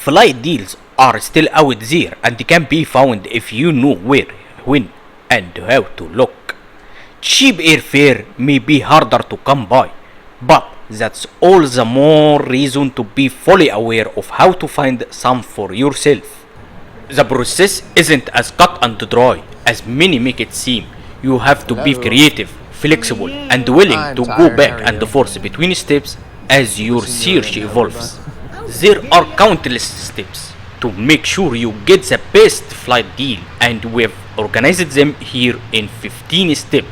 Flight deals are still out there and can be found if you know where, when, and how to look. Cheap airfare may be harder to come by, but that's all the more reason to be fully aware of how to find some for yourself. The process isn't as cut and dry as many make it seem. You have to be creative, flexible, and willing to go back and forth between steps as your search evolves. There are countless steps to make sure you get the best flight deal, and we've organized them here in 15 steps.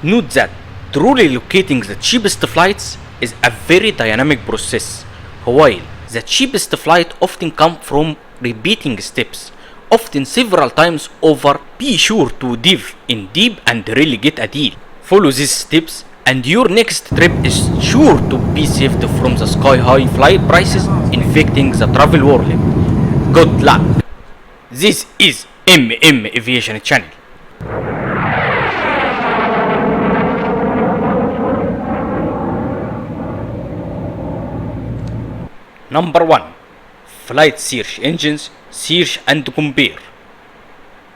Note that truly locating the cheapest flights is a very dynamic process. While the cheapest flight often come from repeating steps, often several times over, be sure to dive in deep and really get a deal. Follow these steps and your next trip is sure to be saved from the sky-high flight prices infecting the travel world. Good luck! This is Aviation Channel. Number 1. Flight search engines. Search and compare.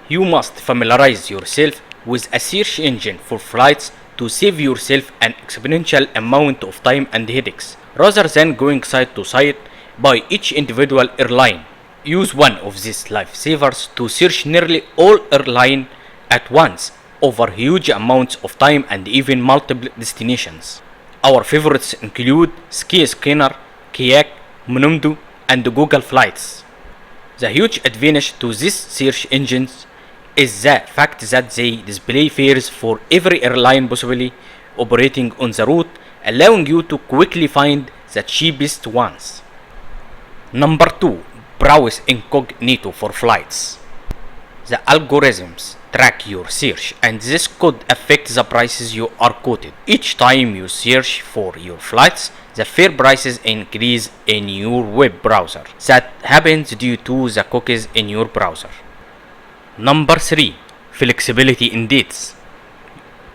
You must familiarize yourself with a search engine for flights to save yourself an exponential amount of time and headaches. Rather than going site to site by each individual airline, use one of these lifesavers to search nearly all airlines at once over huge amounts of time and even multiple destinations. Our favorites include Skyscanner, Kayak, Monomdo, and Google Flights. The huge advantage to these search engines is the fact that they display fares for every airline possibly operating on the route, allowing you to quickly find the cheapest ones. Number 2. Browse incognito for flights. The algorithms track your search, and this could affect the prices you are quoted. Each time you search for your flights, the fare prices increase in your web browser. That happens due to the cookies in your browser. Number 3. Flexibility in dates.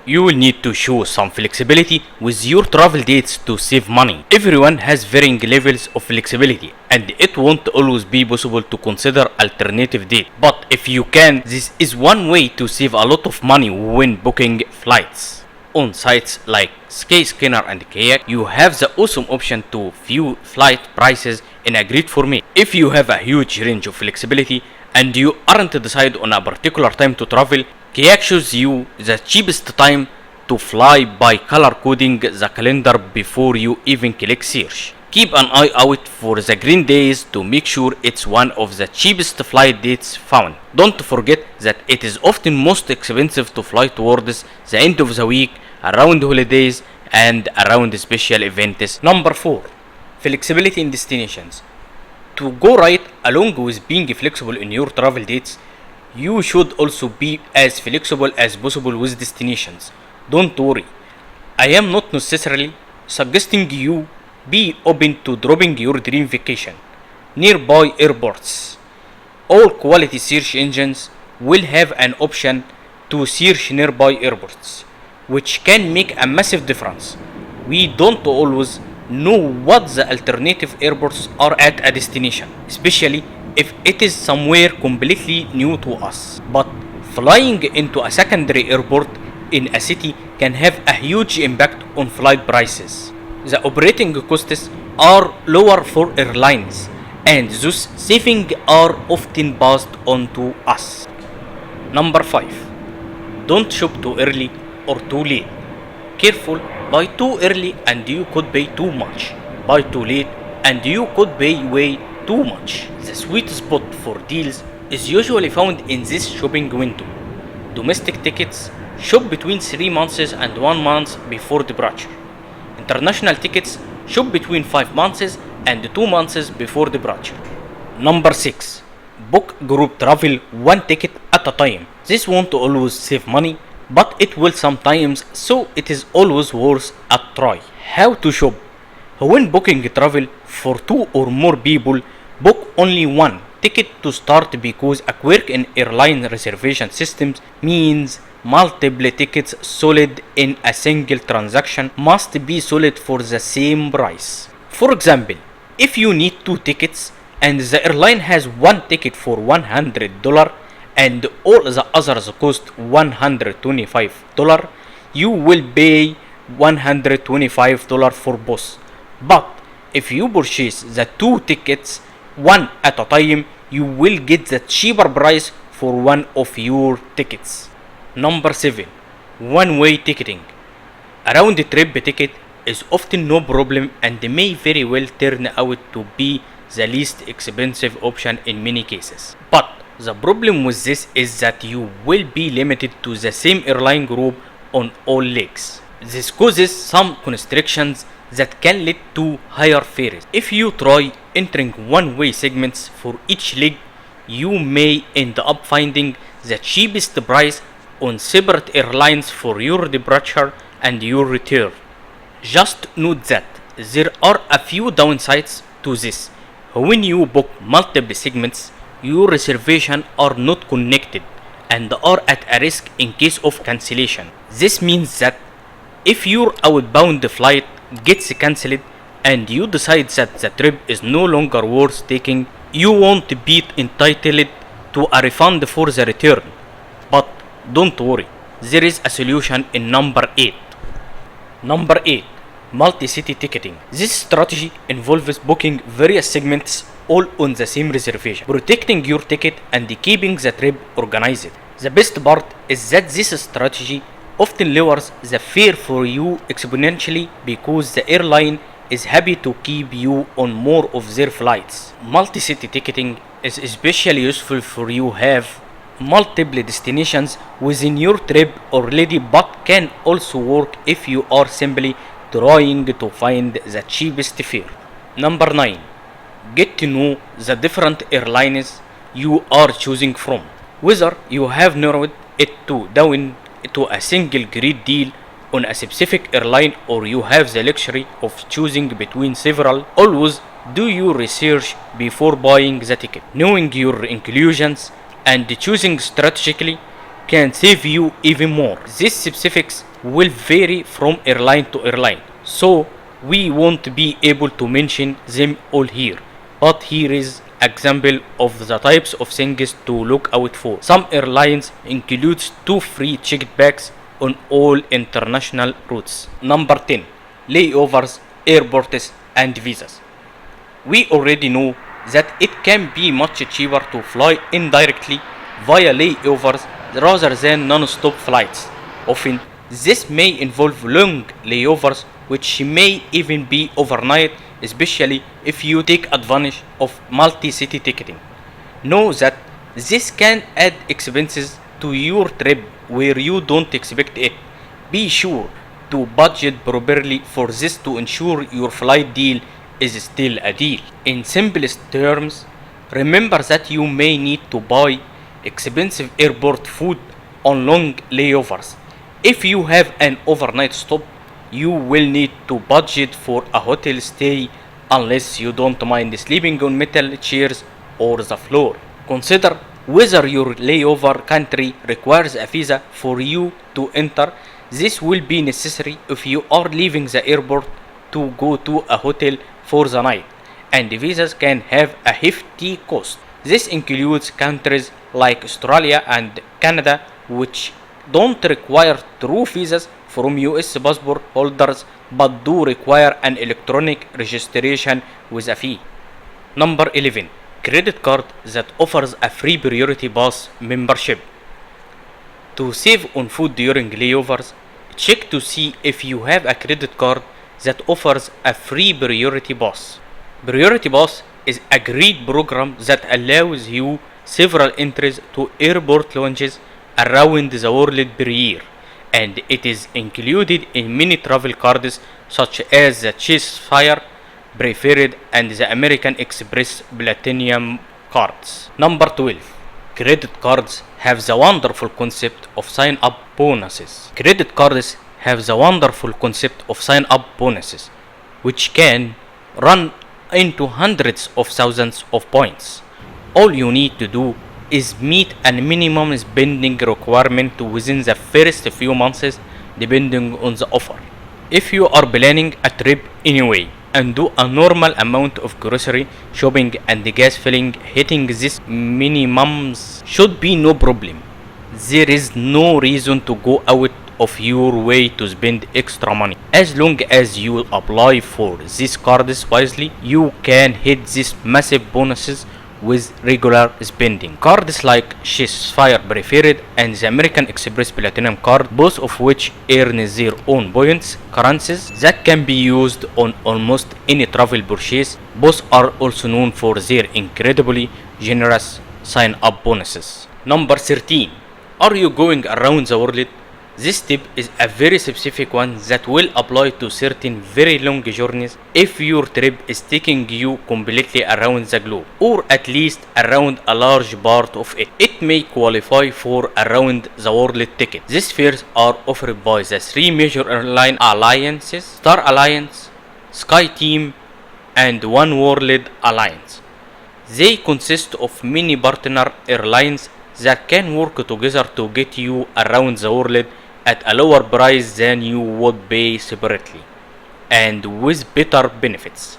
You will need to show some flexibility with your travel dates to save money. Everyone has varying levels of flexibility, and it won't always be possible to consider alternative dates. But if you can, this is one way to save a lot of money when booking flights. On sites like Skyscanner and Kayak, you have the awesome option to view flight prices in a grid format. If you have a huge range of flexibility and you aren't decided on a particular time to travel, Kayak shows you the cheapest time to fly by color coding the calendar before you even click search. Keep an eye out for the green days to make sure it's one of the cheapest flight dates found. Don't forget that it is often most expensive to fly towards the end of the week, around holidays, and around special events. Number 4. Flexibility in destinations. To go right along with being flexible in your travel dates, you should also be as flexible as possible with destinations. Don't worry, I am not necessarily suggesting you be open to dropping your dream vacation. Nearby airports. All quality search engines will have an option to search nearby airports, which can make a massive difference. We don't always know what the alternative airports are at a destination, especially if it is somewhere completely new to us. But flying into a secondary airport in a city can have a huge impact on flight prices. The operating costs are lower for airlines, and thus savings are often passed on to us. Number 5. Don't shop too early or too late. Careful, buy too early and you could pay too much. Buy too late and you could pay way too much. The sweet spot for deals is usually found in this shopping window. Domestic tickets shop between 3 months and 1 month before departure. International tickets shop between 5 months and 2 months before departure. Number 6. Book group travel one ticket at a time. This won't always save money, but it will sometimes, so it is always worth a try. How to shop. When booking travel for 2 or more people, book only one ticket to start, because a quirk in airline reservation systems means multiple tickets sold in a single transaction must be sold for the same price. For example, if you need 2 tickets, and the airline has one ticket for $100 and all the others cost $125, you will pay $125 for both. But if you purchase the two tickets one at a time, you will get the cheaper price for one of your tickets. Number 7. One-way ticketing. A round trip ticket is often no problem and may very well turn out to be the least expensive option in many cases. But the problem with this is that you will be limited to the same airline group on all legs. This causes some constrictions that can lead to higher fares. If you try entering one-way segments for each leg, you may end up finding the cheapest price on separate airlines for your departure and your return. Just note that there are a few downsides to this. When you book multiple segments, your reservations are not connected and are at a risk in case of cancellation. This means that if your outbound flight gets cancelled and you decide that the trip is no longer worth taking, you won't be entitled to a refund for the return. But don't worry, there is a solution in number 8. Number 8. Multi-city ticketing. This strategy involves booking various segments all on the same reservation, protecting your ticket and keeping the trip organized. The best part is that this strategy often lowers the fare for you exponentially because the airline is happy to keep you on more of their flights. Multi-city ticketing is especially useful for you have multiple destinations within your trip already, but can also work if you are simply trying to find the cheapest fare. Number 9. Get to know the different airlines you are choosing from. Whether you have narrowed it down to a single great deal on a specific airline or you have the luxury of choosing between several, always do your research before buying the ticket. Knowing your inclusions and choosing strategically can save you even more. These specifics will vary from airline to airline, so we won't be able to mention them all here. But here is example of the types of things to look out for. Some airlines includes 2 free checked bags on all international routes. Number 10. Layovers, airports and visas. We already know that it can be much cheaper to fly indirectly via layovers rather than non-stop flights. Often, this may involve long layovers which may even be overnight, especially if you take advantage of multi-city ticketing. Know that this can add expenses to your trip where you don't expect it. Be sure to budget properly for this to ensure your flight deal is still a deal. In simplest terms, remember that you may need to buy expensive airport food on long layovers. If you have an overnight stop, you will need to budget for a hotel stay unless you don't mind sleeping on metal chairs or the floor. Consider whether your layover country requires a visa for you to enter. This will be necessary if you are leaving the airport to go to a hotel for the night, and visas can have a hefty cost. This includes countries like Australia and Canada, which don't require true visas from US passport holders but do require an electronic registration with a fee. Number 11. Credit card that offers a free priority pass membership. To save on food during layovers, check to see if you have a credit card that offers a free priority pass. Priority pass is a great program that allows you several entries to airport lounges around the world per year, and it is included in many travel cards such as the Chase Fire Preferred and the American Express Platinum cards. Number 12. Credit cards have the wonderful concept of sign-up bonuses. Credit cards have the wonderful concept of sign-up bonuses, which can run into hundreds of thousands of points. All you need to do is meet a minimum spending requirement within the first few months depending on the offer. If you are planning a trip anyway and do a normal amount of grocery shopping and gas filling. Hitting these minimums should be no problem. There is no reason to go out of your way to spend extra money. As long as you apply for these cards wisely, you can hit these massive bonuses with regular spending. Cards like Chase Fire Preferred and the American Express Platinum card, both of which earn their own points currencies that can be used on almost any travel purchase. Both are also known for their incredibly generous sign-up bonuses. Number 13. Are you going around the world? This tip is a very specific one that will apply to certain very long journeys. If your trip is taking you completely around the globe, or at least around a large part of it, it may qualify for a round the world ticket. These fares are offered by the three major airline alliances: Star Alliance, SkyTeam, and One World Alliance. They consist of many partner airlines that can work together to get you around the world at a lower price than you would pay separately, and with better benefits.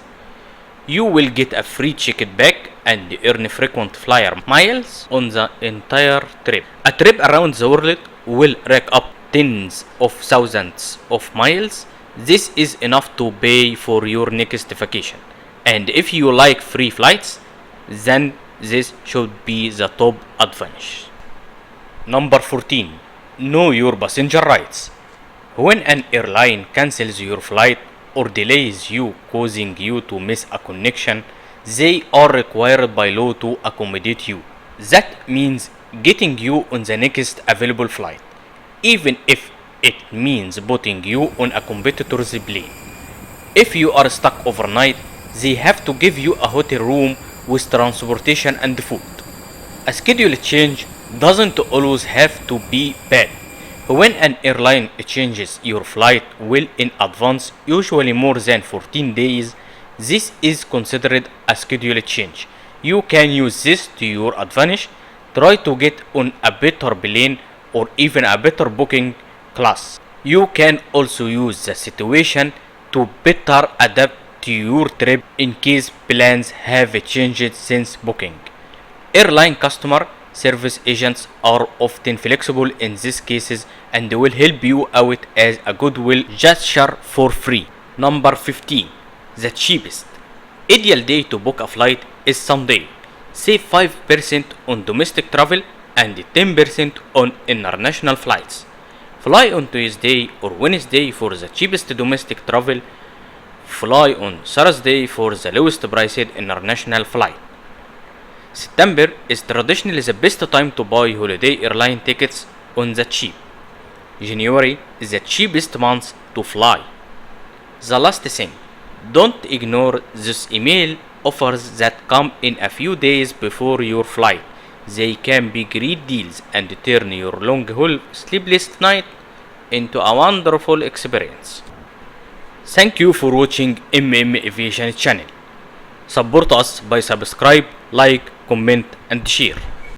You will get a free ticket back and earn frequent flyer miles on the entire trip. A trip around the world will rack up tens of thousands of miles. This is enough to pay for your next vacation. And if you like free flights, then this should be the top advantage. Number 14. Know your passenger rights. When an airline cancels your flight or delays you, causing you to miss a connection, they are required by law to accommodate you. That means getting you on the next available flight, even if it means putting you on a competitor's plane. If you are stuck overnight, they have to give you a hotel room with transportation and food. A schedule change doesn't always have to be bad. When an airline changes your flight well in advance, usually more than 14 days, this is considered a schedule change. You can use this to your advantage. Try to get on a better plane or even a better booking class. You can also use the situation to better adapt to your trip in case plans have changed since booking. Airline customer service agents are often flexible in these cases and will help you out as a goodwill gesture for free. Number 15. The cheapest. Ideal day to book a flight is Sunday. Save 5% on domestic travel and 10% on international flights. Fly on Tuesday or Wednesday for the cheapest domestic travel. Fly on Thursday for the lowest priced international flight. September is traditionally the best time to buy holiday airline tickets on the cheap. January is the cheapest month to fly. The last thing, don't ignore these email offers that come in a few days before your flight. They can be great deals and turn your long haul sleepless night into a wonderful experience. Thank you for watching Aviation channel. Support us by subscribe, like, comment and share.